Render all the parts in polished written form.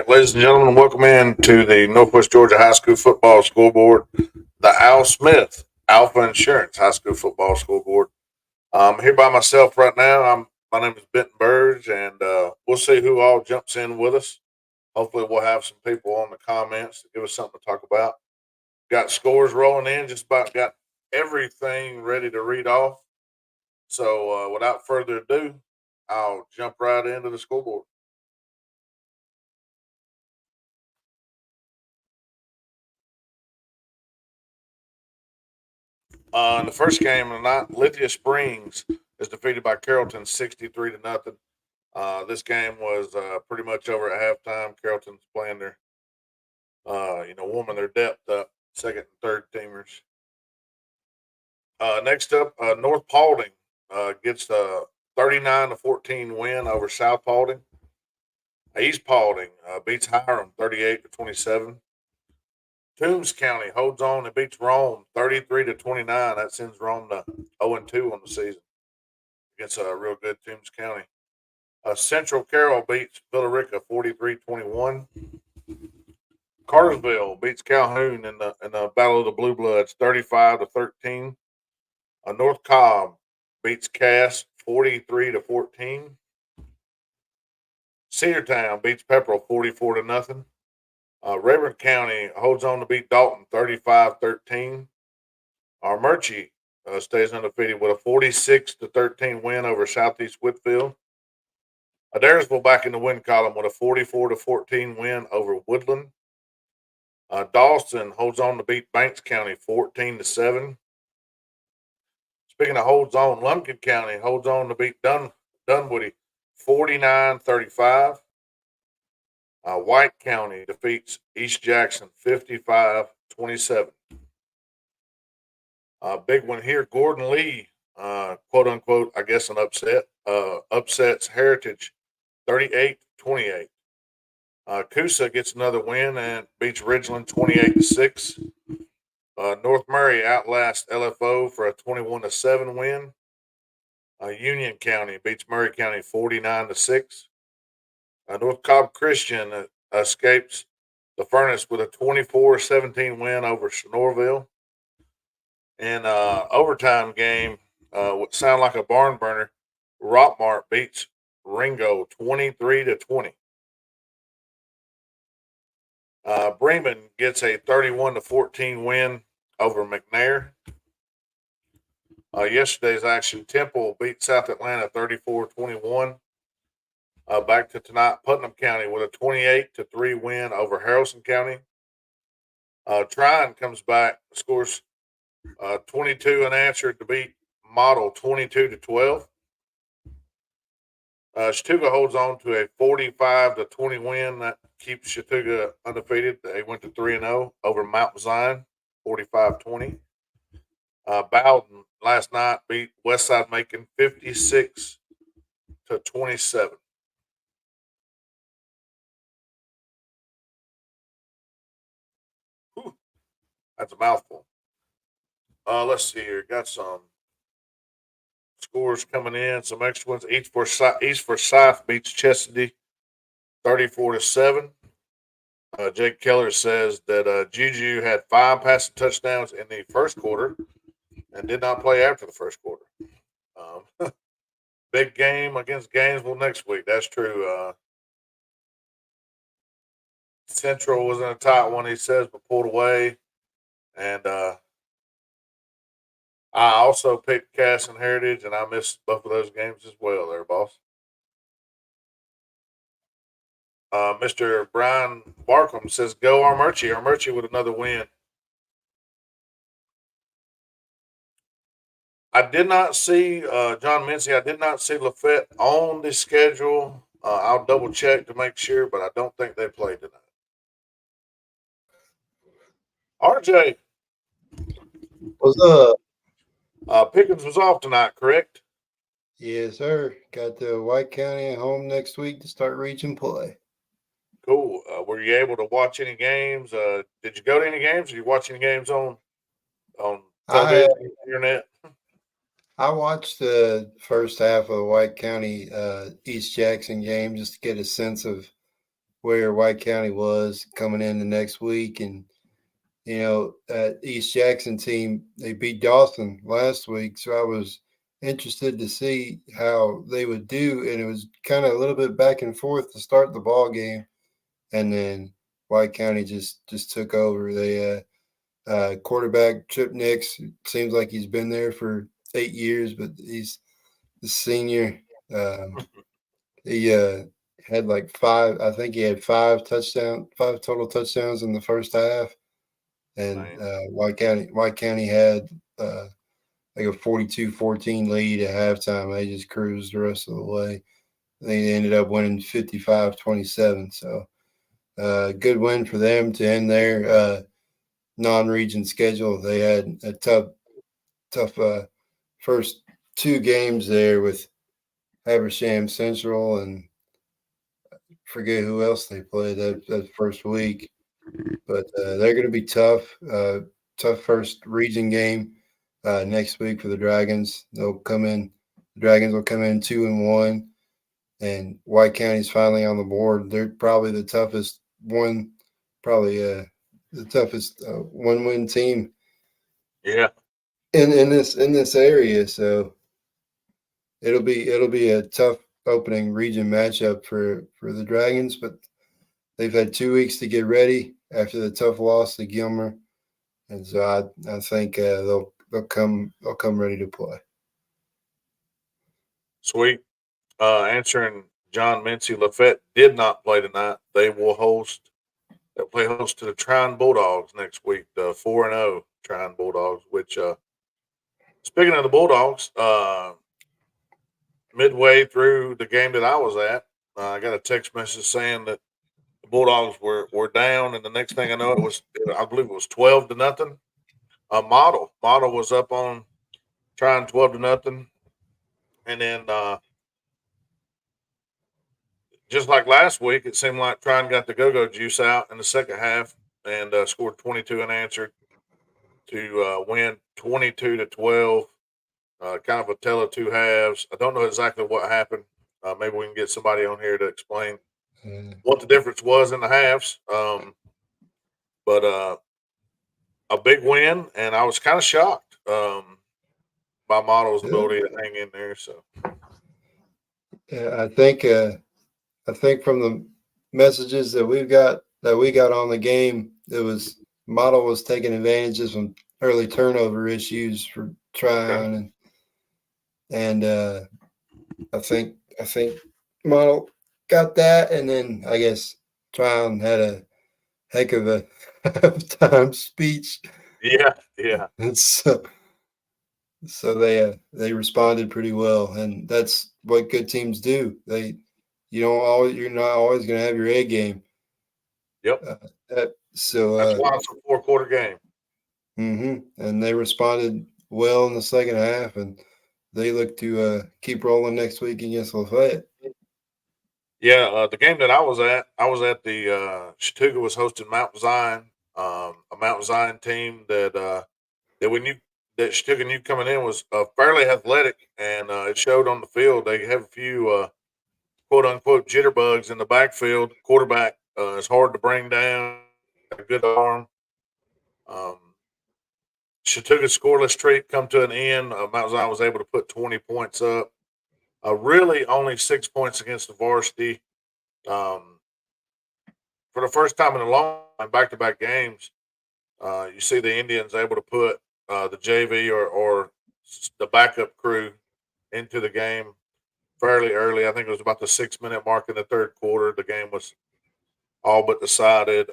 ladies and gentlemen, welcome in to the Northwest Georgia High School Football Scoreboard, the Al Smith Alfa Insurance High School Football Scoreboard. I'm here by myself right now. My name is Benton Burge, and we'll see who all jumps in with us. Hopefully, we'll have some people on the comments to give us something to talk about. Got scores rolling in, just about got everything ready to read off. So, without further ado, I'll jump right into the scoreboard. In the first game of the night, Lithia Springs is defeated by Carrollton 63 to nothing. This game was pretty much over at halftime. Carrollton's playing their, warming their depth up, second and third teamers. Next up, North Paulding gets a 39 to 14 win over South Paulding. East Paulding beats Hiram 38 to 27. Toombs County holds on and beats Rome 33 to 29. That sends Rome to 0 2 on the season against a real good Toombs County. Central Carroll beats Villarica 43-21. Cartersville beats Calhoun in the Battle of the Blue Bloods 35 to 13. North Cobb beats Cass 43 to 14. Cedartown beats Pepperell 44 to nothing. Rayburn County holds on to beat Dalton 35-13. Our Murchie stays undefeated with a 46 to 13 win over Southeast Whitfield. Adairsville back in the win column with a 44 to 14 win over Woodland. Dawson holds on to beat Banks County 14 to 7. Speaking of holds on, Lumpkin County holds on to beat Dunwoody 49-35. White County defeats East Jackson 55-27. Big one here, Gordon Lee, quote unquote, I guess an upset, upsets Heritage 38-28. Coosa gets another win and beats Ridgeland 28 to 6. North Murray outlasts LFO for a 21 to 7 win. Union County beats Murray County 49 to 6. North Cobb Christian escapes the Furnace with a 24-17 win over Sonorville. And overtime game, would sound like a barn burner. Rockmart beats Ringo 23 to 20. Bremen gets a 31 to 14 win over McNair. Yesterday's action, Temple beat South Atlanta 34-21. Back to tonight, Putnam County with a 28 to 3 win over Harrelson County. Tryon comes back, scores 22 unanswered to beat Model 22 to 12. Chattooga holds on to a 45 to 20 win that keeps Chattooga undefeated. They went to 3-0 over Mount Zion, 45-20. Bowden last night beat Westside Macon 56 to 27. Whew, that's a mouthful. Let's see here. Got some scores coming in, some extra ones. East Forsyth beats Chesadee 34 to 7. Jake Keller says that Juju had 5 passing touchdowns in the first quarter and did not play after the first quarter. Big game against Gainesville next week. That's true. Central was in a tight one, he says, but pulled away. And I also picked Cass and Heritage, and I missed both of those games as well there, boss. Mr. Brian Barkham says, go Armurchie. Armurchie with another win. I did not see John Mincy. I did not see Lafette on the schedule. I'll double check to make sure, but I don't think they played tonight. RJ. What's up? Pickens was off tonight, correct? Yes, sir. Got the White County at home next week to start reaching play. Cool. Were you able to watch any games? Did you go to any games? Or you watch any games on television, internet? I watched the first half of the White County East Jackson game just to get a sense of where White County was coming in the next week. And, that East Jackson team, they beat Dawson last week. So I was interested to see how they would do. And it was kind of a little bit back and forth to start the ball game. And then White County just took over. They quarterback Trip Nix, seems like he's been there for 8 years, but he's the senior. He had like five. I think he had five total touchdowns in the first half, and White County had like a 42-14 lead at halftime. They just cruised the rest of the way. They ended up winning 55-27. So good win for them to end their non-region schedule. They had a tough first two games there with Habersham Central and forget who else they played that first week. But they're going to be tough. Tough first region game next week for the Dragons. The Dragons will come in 2-1, and White County's finally on the board. They're probably the toughest one, the toughest one-win team. Yeah. In this area, so it'll be a tough opening region matchup for the Dragons, but they've had 2 weeks to get ready after the tough loss to Gilmer, and so I think they'll come ready to play. Sweet. Answering John Mincy, Lafette did not play tonight. They'll play host to the Trine Bulldogs next week, the 4-0 Trine Bulldogs, which speaking of the Bulldogs, midway through the game that I was at, I got a text message saying that the Bulldogs were down, and the next thing I know, I believe it was 12-0. Model was up on Trine 12-0, and then just like last week, it seemed like Trine got the go-go juice out in the second half and scored 22 unanswered to win 22-12. Kind of a tale of two halves. I don't know exactly what happened. Maybe we can get somebody on here to explain what the difference was in the halves. But a big win, and I was kind of shocked by Model's ability to hang in there. So, yeah, I think from the messages that we got on the game, it was Model was taking advantage of some early turnover issues for Tryon, and I think Model got that, and then I guess Tryon had a heck of a halftime speech. Yeah. And so they responded pretty well, and that's what good teams do. You're not always going to have your A game. Yep. That's why it's a 4-quarter game. And they responded well in the second half, and they look to keep rolling next week against Lafayette. Yeah, the game that I was at the Chattooga was hosting Mount Zion, a Mount Zion team that Chattooga knew coming in was fairly athletic, and it showed on the field. They have a few quote unquote jitterbugs in the backfield. Quarterback is hard to bring down. A good arm. Chattooga's scoreless streak come to an end. Mount Zion was able to put 20 points up. Really, only 6 points against the varsity. For the first time in a long time, back-to-back games, you see the Indians able to put the JV or the backup crew into the game fairly early. I think it was about the 6-minute mark in the third quarter. The game was all but decided.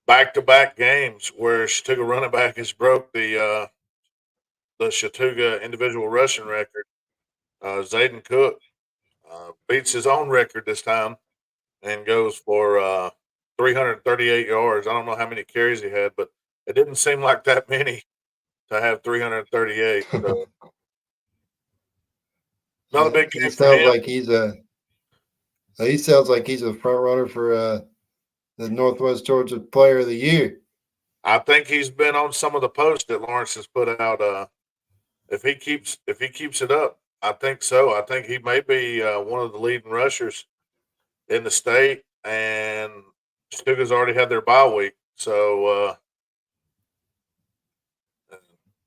Back-to-back games where Chattooga running back has broke the Chattooga individual rushing record. Zayden Cook beats his own record this time and goes for 338 yards. I don't know how many carries he had, but it didn't seem like that many to have 338. So another big game for him. He sounds like he's a front runner for the Northwest Georgia Player of the Year. I think he's been on some of the posts that Lawrence has put out. If he keeps it up, I think so. I think he may be one of the leading rushers in the state. and Stuga's already had their bye week, so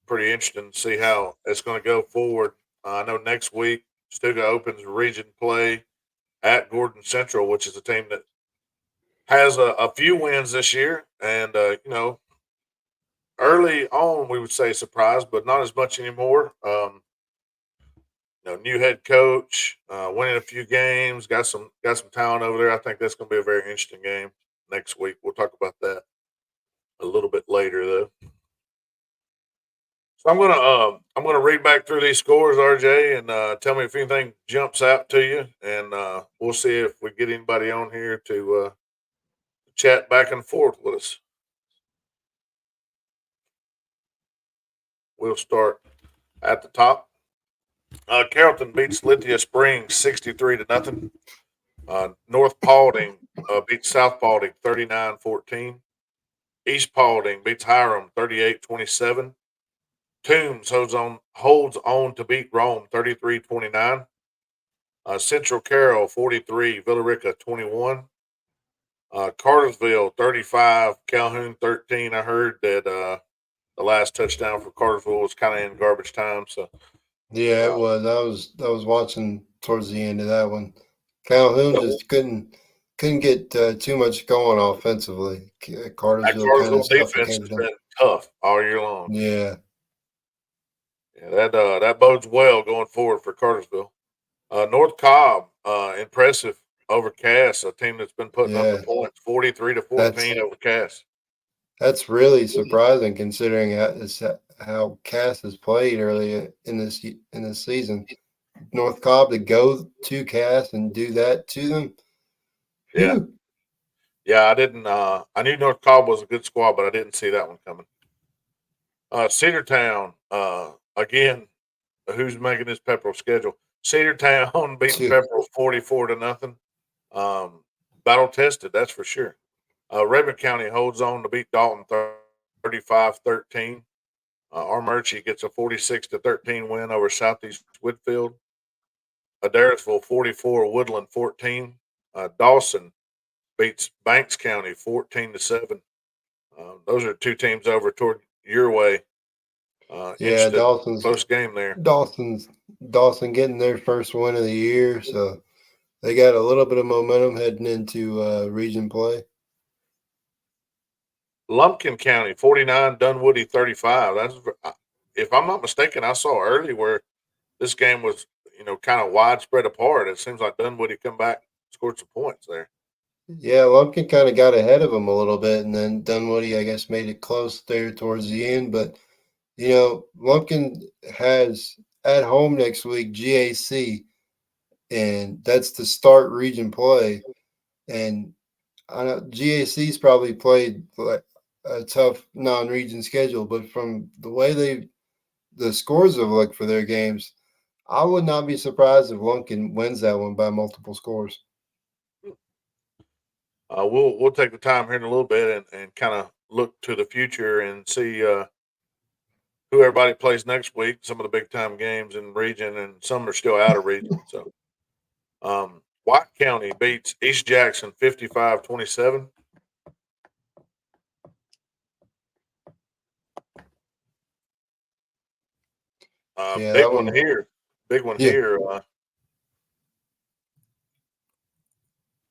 pretty interesting to see how it's going to go forward. I know next week Stuga opens region play at Gordon Central, which is a team that has a few wins this year, and early on we would say surprise, but not as much anymore. New head coach, winning a few games, got some talent over there. I think that's going to be a very interesting game next week. We'll talk about that a little bit later, though. So I'm gonna read back through these scores, RJ, and tell me if anything jumps out to you, and we'll see if we get anybody on here to chat back and forth with us. We'll start at the top. Carrollton beats Lithia Springs 63-0. North Paulding beats South Paulding 39-14. East Paulding beats Hiram 38-27. Toombs holds on to beat Rome 33-29. Central Carroll 43, Villarica 21. Cartersville 35, Calhoun 13. I heard that the last touchdown for Cartersville was kind of in garbage time. So Yeah, it uh, was. I was watching towards the end of that one. Calhoun just couldn't get too much going offensively. that Cartersville kind of Cartersville defense suffocated has them. been tough all year long. Yeah, Yeah, that bodes well going forward for Cartersville. North Cobb, impressive over Cass, a team that's been putting up the yeah. points, 43-14 That's over Cass. that's really surprising considering how Cass has played early in this season. North Cobb to go to Cass and do that to them. Yeah, Phew. yeah. I didn't. I knew North Cobb was a good squad, but I didn't see that one coming. Cedartown, again, who's making this Pepperell schedule? Cedartown beating Phew. Pepperell 44-0. Um, Battle tested, that's for sure. Redmond County holds on to beat Dalton 35-13. Armurchie gets a 46-13 win over Southeast Whitfield. Adairsville 44, Woodland 14. Dawson beats Banks County 14-7. Those are two teams over toward your way. Yeah, Interesting, close game there. Dawson's Dawson getting their first win of the year, so they got a little bit of momentum heading into region play. Lumpkin County 49, Dunwoody 35. If I'm not mistaken, I saw early where this game was, kind of widespread apart. It seems like Dunwoody come back, scored some points there. Yeah, Lumpkin kind of got ahead of them a little bit, and then Dunwoody, I guess, made it close there towards the end. But Lumpkin has at home next week GAC, and that's to start region play. And I know GAC's probably played like a tough non-region schedule, but from the way the scores have looked for their games, I would not be surprised if Lumpkin wins that one by multiple scores. We'll take the time here in a little bit and kind of look to the future and see who everybody plays next week. Some of the big time games in region, and some are still out of region. So, White County beats East Jackson 55-27. Yeah, Big that one one. here. Big one Yeah, here.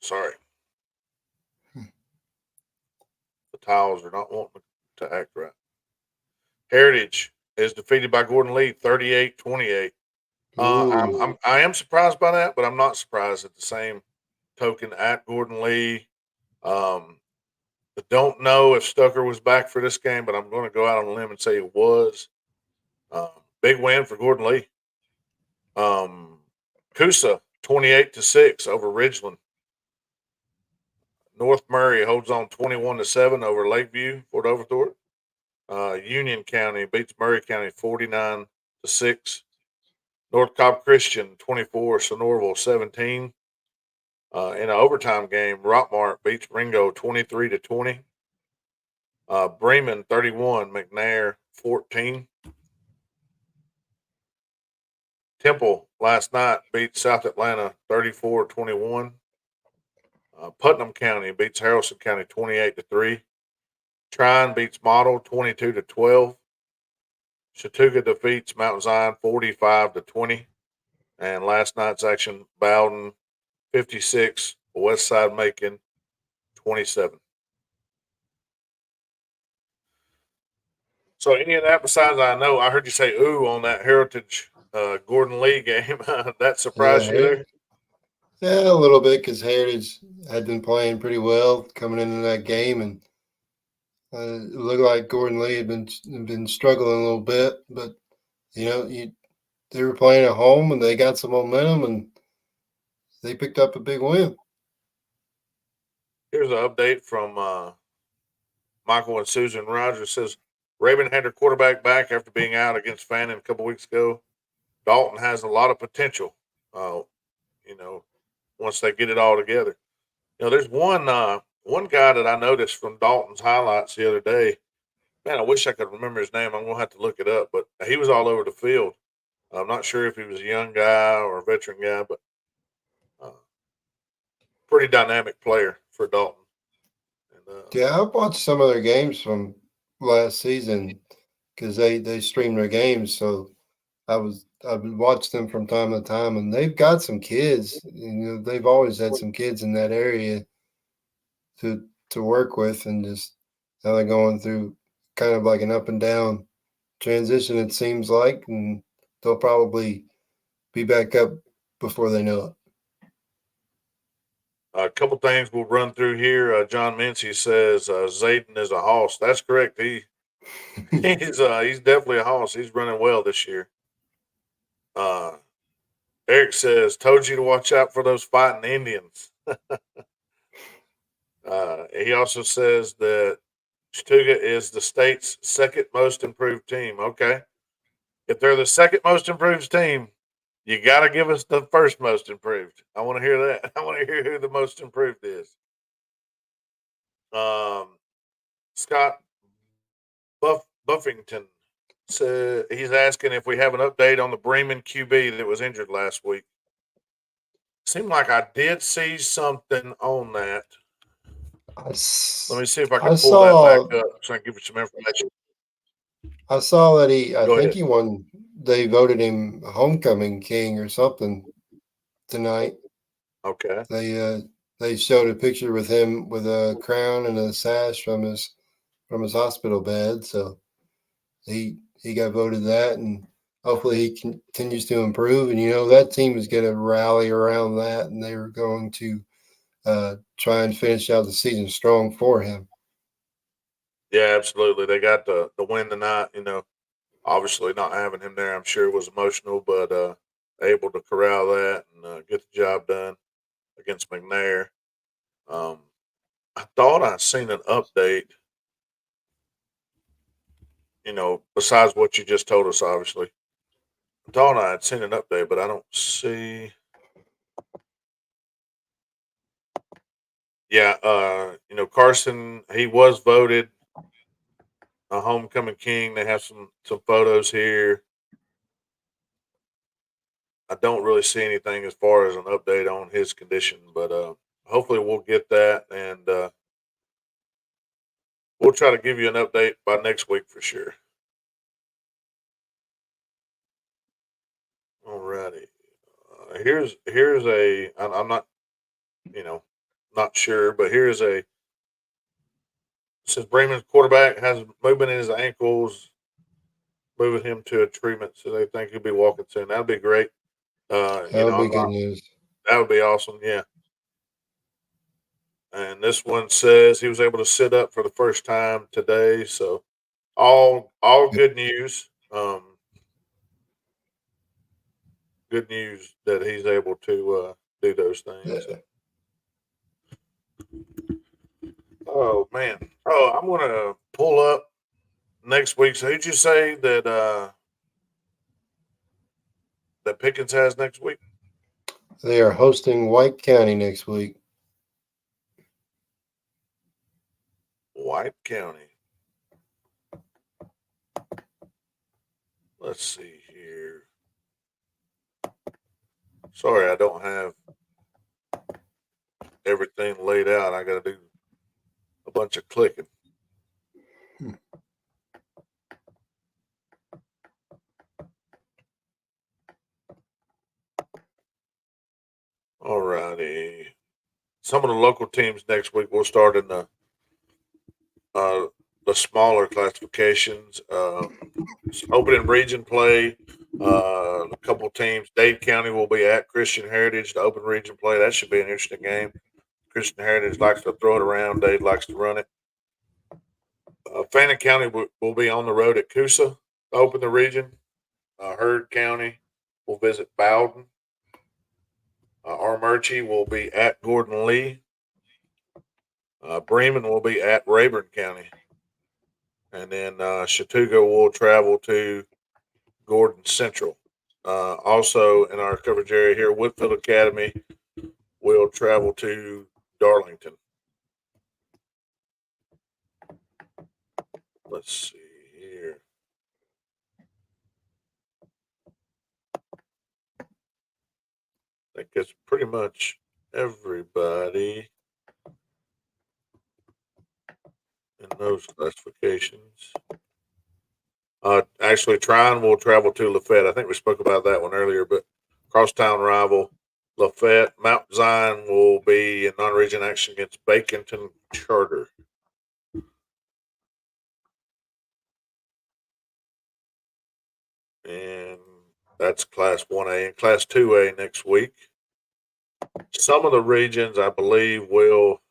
Sorry, the tiles are not wanting to act right. Heritage is defeated by Gordon Lee 38-28. ooh, I am surprised by that, but I'm not surprised at the same token at Gordon Lee. Um, I don't know if Stucker was back for this game, but I'm going to go out on a limb and say it was. Big win for Gordon Lee. Um, Coosa 28-6 over Ridgeland. North Murray holds on 21-7 over Lakeview, Fort Overthorpe. Union County beats Murray County 49-6. North Cobb Christian 24, Sonorville 17. In an overtime game, Rockmart beats Ringo 23-20. Bremen 31, McNair 14. Temple last night beat South Atlanta 34-21. Putnam County beats Haralson County 28-3. Trine beats Model 22-12. Chattooga defeats Mount Zion 45-20. And last night's action, Bowden 56, Westside Macon 27. So any of that besides I heard you say ooh on that Heritage Gordon Lee game. That surprised you there? Yeah, a little bit because Heritage had been playing pretty well coming into that game, and it looked like Gordon Lee had been struggling a little bit. But they were playing at home and they got some momentum and they picked up a big win. Here's an update from Michael and Susan Rogers. Says Raven had her quarterback back after being out against Fannin a couple weeks ago. Dalton has a lot of potential. You know, once they get it all together. There's one guy that I noticed from Dalton's highlights the other day. Man, I wish I could remember his name. I'm gonna have to look it up, but he was all over the field. I'm not sure if he was a young guy or a veteran guy, but uh, pretty dynamic player for Dalton. And, Yeah, I've watched some of their games from last season because they stream their games. So I've watched them from time to time, and they've got some kids. They've always had some kids in that area to work with, and just now they're going through kind of like an up and down transition. It seems like, and they'll probably be back up before they know it. a couple things we'll run through here. John Mincy says Zayden is a hoss. That's correct. He's definitely a hoss. He's running well this year. Uh, Eric says, "Told you to watch out for those fighting Indians." He also says that Chattooga is the state's second most improved team. Okay, if they're the second most improved team, you got to give us the first most improved. I want to hear that. I want to hear who the most improved is. Scott Buffington said he's asking if we have an update on the Bremen QB that was injured last week. Seemed like I did see something on that. I, Let me see if I I can pull that saw back up so I can give you some information. I saw that I Go think ahead. he won. They voted him homecoming king or something tonight. Okay. They showed a picture with him with a crown and a sash from his hospital bed. So he got voted that, and hopefully he continues to improve. And that team is going to rally around that, and they were going to try and finish out the season strong for him. Yeah, absolutely. They got the win tonight. Obviously not having him there, I'm sure was emotional, but able to corral that and get the job done against McNair. Um, I thought I seen an update. Besides what you just told us, obviously. I thought I had seen an update, but I don't see. Yeah, Carson, he was voted a homecoming king. They have some photos here. I don't really see anything as far as an update on his condition, but hopefully we'll get that, and we'll try to give you an update by next week for sure. Alrighty. Here's a. I'm not you know not sure, but here's a. Since Bremen's quarterback has movement in his ankles, moving him to a treatment, so they think he'll be walking soon. That'd be great. That would be I'm good not. news. That would be awesome. Yeah. And this one says he was able to sit up for the first time today. So all good news. Good news that he's able to do those things. Yeah. Oh man. Oh, I'm gonna pull up next week. So who'd you say that Pickens has next week? They are hosting White County next week. White County. Let's see here. Sorry, I don't have everything laid out. I got to do a bunch of clicking. All righty. Some of the local teams next week. We'll start in the smaller classifications. Opening region play. A couple teams. Dade County will be at Christian Heritage. The open region play. That should be an interesting game. Christian Heritage likes to throw it around. Dade likes to run it. Fannin County will be on the road at Coosa to open the region. Heard County will visit Bowden. Armurchie will be at Gordon Lee. Bremen will be at Rayburn County. And then Chattooga will travel to Gordon Central. Also in our coverage area here, Whitfield Academy will travel to Darlington. Let's see here. I think it's pretty much everybody in those classifications. Actually, Tryon will travel to Lafayette. I think we spoke about that one earlier, but crosstown rival Lafayette. Mount Zion will be in non-region action against Baconton Charter. And that's Class 1A and Class 2A next week. Some of the regions, I believe, will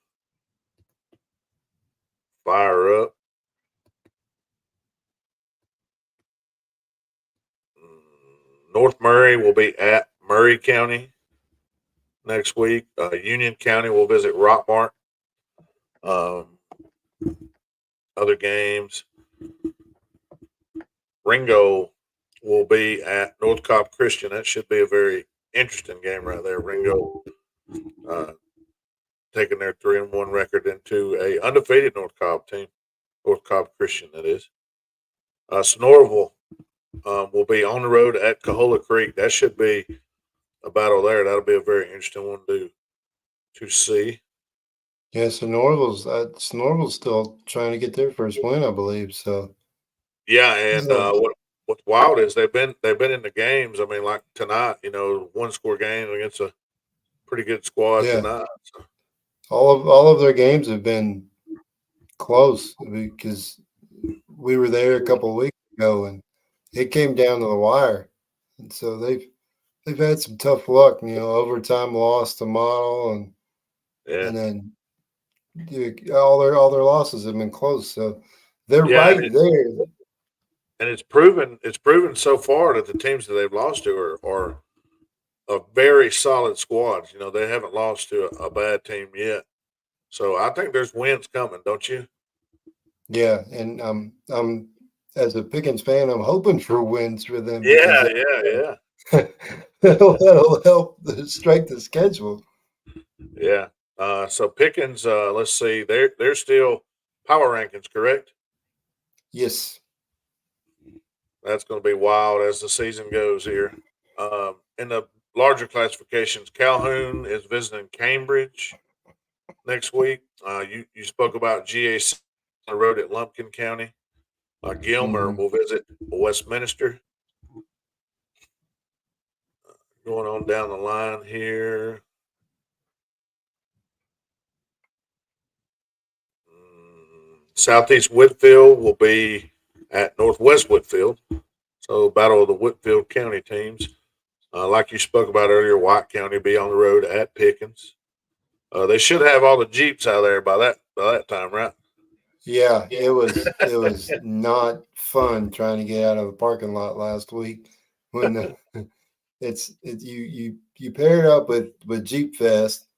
fire up. North Murray will be at Murray County next week. Union County will visit Rockmart. Other games. Ringo will be at North Cobb Christian. That should be a very interesting game right there. Ringo taking their 3-1 record into a undefeated North Cobb team. North Cobb Christian, that is. Sonoraville will be on the road at Cahola Creek. That should be a battle there. That'll be a very interesting one to see. Yeah, Sonoraville's still trying to get their first win, I believe. So yeah, and what's wild is they've been in the games. I mean, like tonight, 1-score game against a pretty good squad tonight. So. All of their games have been close because we were there a couple of weeks ago and it came down to the wire. And so they've had some tough luck, overtime loss to Model and then all their losses have been close. So they're right there. And it's proven so far that the teams that they've lost to are a very solid squads. They haven't lost to a bad team yet. So I think there's wins coming, don't you? Yeah, and I'm as a Pickens fan, I'm hoping for wins for them. Yeah. That'll help strike the schedule. Yeah. So Pickens, let's see, they're still power rankings, correct? Yes. That's going to be wild as the season goes here. In the larger classifications, Calhoun is visiting Cambridge next week. You spoke about GAC on the road at Lumpkin County. Gilmer will visit Westminster. Going on down the line here. Southeast Whitfield will be at Northwest Whitfield. So battle of the Whitfield County teams. Like you spoke about earlier, White County will be on the road at Pickens. They should have all the Jeeps out there by that time, right? Yeah, it was not fun trying to get out of the parking lot last week when you pair it up with Jeep Fest,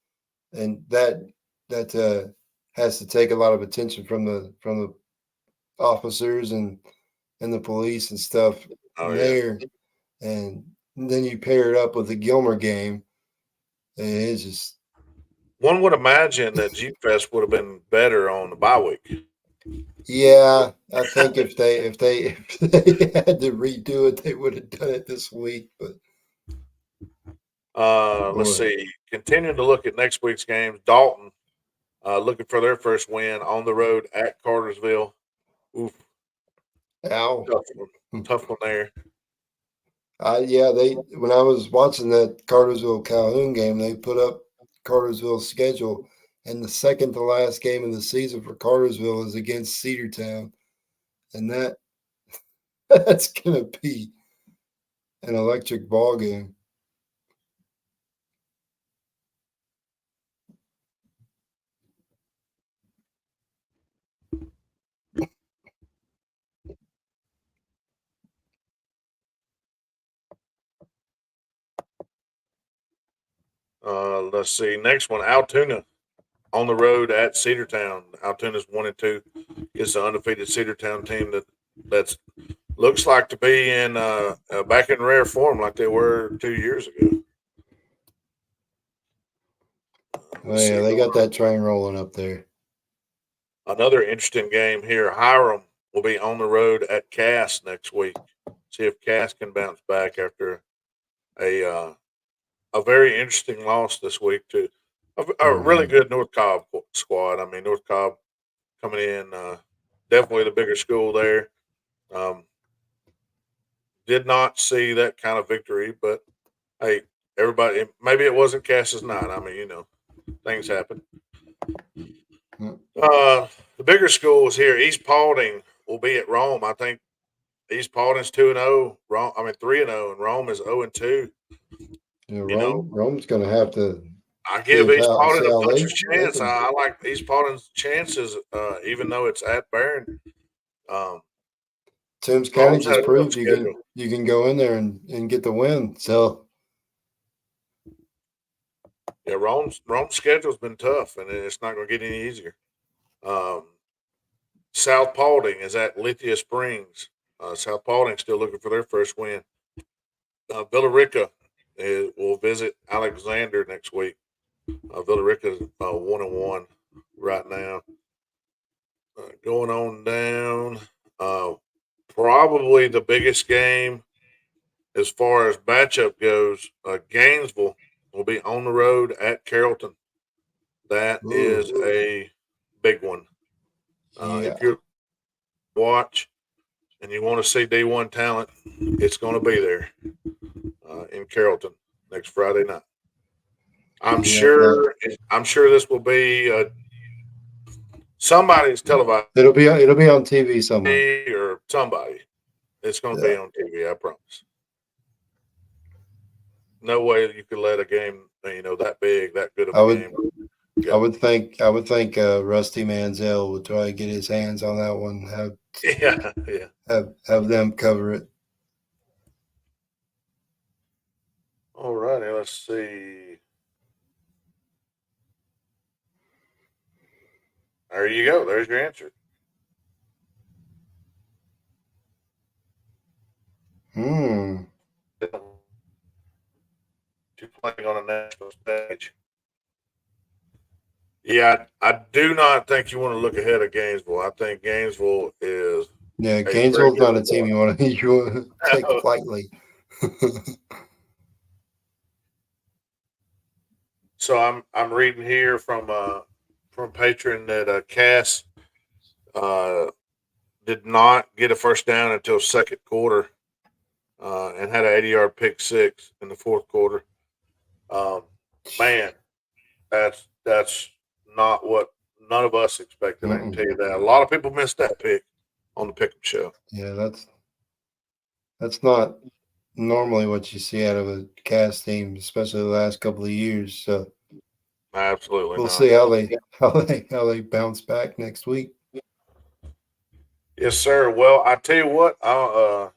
and that has to take a lot of attention from the officers and the police and stuff there, and then you pair it up with the Gilmer game, and it's just. One would imagine that Jeep Fest would have been better on the bye week. Yeah, I think if they had to redo it, they would have done it this week. But Let's Boy, see. Continuing to look at next week's games, Dalton looking for their first win on the road at Cartersville. Oof, ow. tough one. Tough one there. Yeah, they when I was watching that Cartersville Calhoun game, they put up Cartersville's schedule, and the second to last game of the season for Cartersville is against Cedartown, and that's gonna be an electric ball game. Let's see. Next one, Altoona on the road at Cedartown. Altoona's 1-2. It's the undefeated Cedartown team that's looks like to be in back in rare form like they were 2 years ago. Oh Let's yeah, see. they got that train rolling up there. Another interesting game here. Hiram will be on the road at Cass next week. See if Cass can bounce back after a very interesting loss this week to a really good North Cobb squad. I mean, North Cobb coming in, definitely the bigger school there. Um, did not see that kind of victory, but hey, everybody, maybe it wasn't Cass's night. I mean, things happen. Mm. The bigger schools here, East Paulding will be at Rome. I think East Paulding's 2-0. Rome, I mean 3-0, and Rome is 0-2. Yeah, You know, Rome's gonna have to I give East see Paulding a how puncher's they chance. can. I like East Paulding's chances, even though it's at Barron. Um, Toombs County Rome's had just a tough proved schedule. you can go in there and get the win. So Yeah, Rome's schedule's been tough, and it's not going to get any easier. Um, South Paulding is at Lithia Springs. South Paulding still looking for their first win. Villarica will visit Alexander next week. Villarica's 1-1 right now. Going on down, uh, probably the biggest game as far as matchup goes. Gainesville will be on the road at Carrollton. That is ooh, a big one. yeah, If you watch and you want to see D1 talent, it's going to be there in Carrollton next Friday night. I'm yeah. That sure. I'm sure this will be somebody's televised it'll be on TV somewhere. or somebody. It's going to be Yeah, on TV. I promise. No way you could let a game, that big, that good of I a would game. I would think Rusty Manziel would try to get his hands on that one. Yeah, yeah. Have them cover it. All righty, let's see. There you go. There's your answer. Hmm. To playing on a national stage. Yeah, I do not think you want to look ahead of Gainesville. I think Gainesville is Yeah, a very Gainesville's good not a team squad. you want to take lightly. So I'm reading here from Patron that Cass uh, did not get a first down until second quarter and had an 80-yard pick six in the fourth quarter. Um, man, that's not what none of us expected. I can Mm-mm. tell you that. A lot of people missed that pick on the Pickup Show. Yeah, that's not normally what you see out of a cast team, especially the last couple of years. So Absolutely we'll not. see how they bounce back next week. Yes, sir. Well, I tell you what, I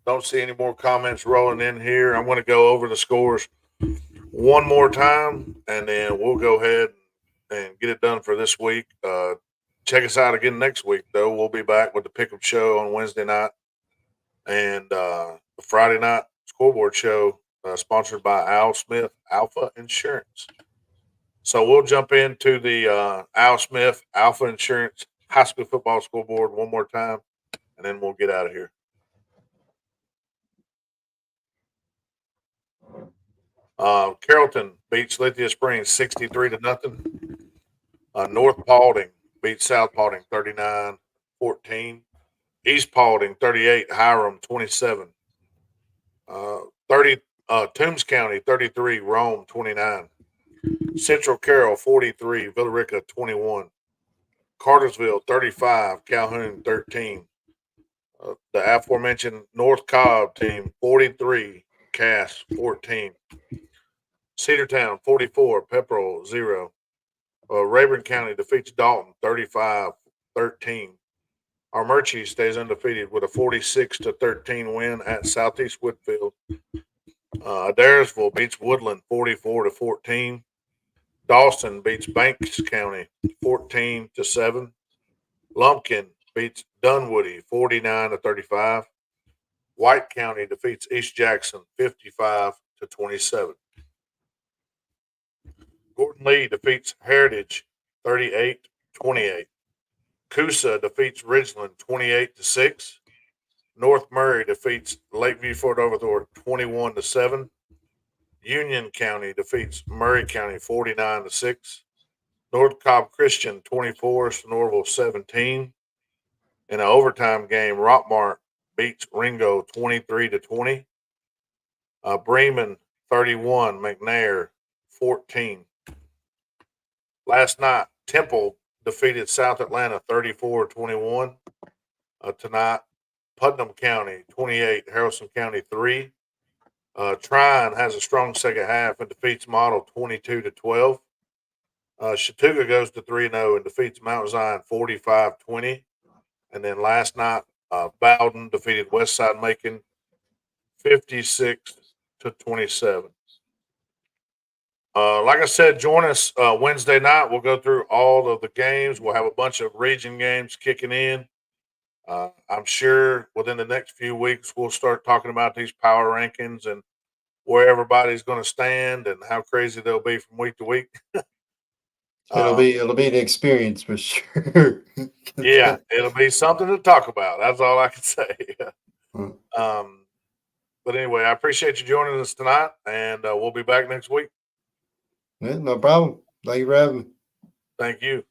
don't see any more comments rolling in here. I'm going to go over the scores one more time, and then we'll go ahead and get it done for this week. Check us out again next week, though. We'll be back with the Pickup Show on Wednesday night and the Friday night Scoreboard Show, sponsored by Al Smith Alpha Insurance. So we'll jump into the Al Smith Alpha Insurance High School Football Scoreboard one more time, and then we'll get out of here. Carrollton beats Lithia Springs 63-0. North Paulding beats South Paulding 39-14. East Paulding 38, Hiram 27. 30 Toombs County 33, Rome 29. Central Carroll 43, Villarica 21. Cartersville 35, Calhoun 13. The aforementioned North Cobb team 43, Cass 14. Cedartown 44, Pepperell 0. Rayburn County defeats Dalton 35-13. Armurchie stays undefeated with a 46-13 win at Southeast Whitfield. Adairsville beats Woodland 44-14. Dawson beats Banks County 14-7. Lumpkin beats Dunwoody 49-35. White County defeats East Jackson 55-27. Gordon Lee defeats Heritage 38-28. Coosa defeats Ridgeland 28-6. North Murray defeats Lakeview Fort Overthorpe 21-7. Union County defeats Murray County 49-6. North Cobb Christian 24, Sonoraville 17. In an overtime game, Rockmart beats Ringo 23-20. Bremen 31, McNair 14. Last night, Temple defeated South Atlanta 34-21. Tonight, Putnam County 28, Harrison County 3. Trine has a strong second half and defeats Model 22-12. Chattooga goes to 3-0 and defeats Mount Zion 45-20. And then last night, Bowden defeated Westside Macon 56-27. Like I said, join us Wednesday night. We'll go through all of the games. We'll have a bunch of region games kicking in. I'm sure within the next few weeks, we'll start talking about these power rankings and where everybody's going to stand and how crazy they'll be from week to week. It'll be an experience for sure. Yeah, it'll be something to talk about. That's all I can say. But anyway, I appreciate you joining us tonight, and we'll be back next week. Yeah, no problem. Thank you for having me. Thank you.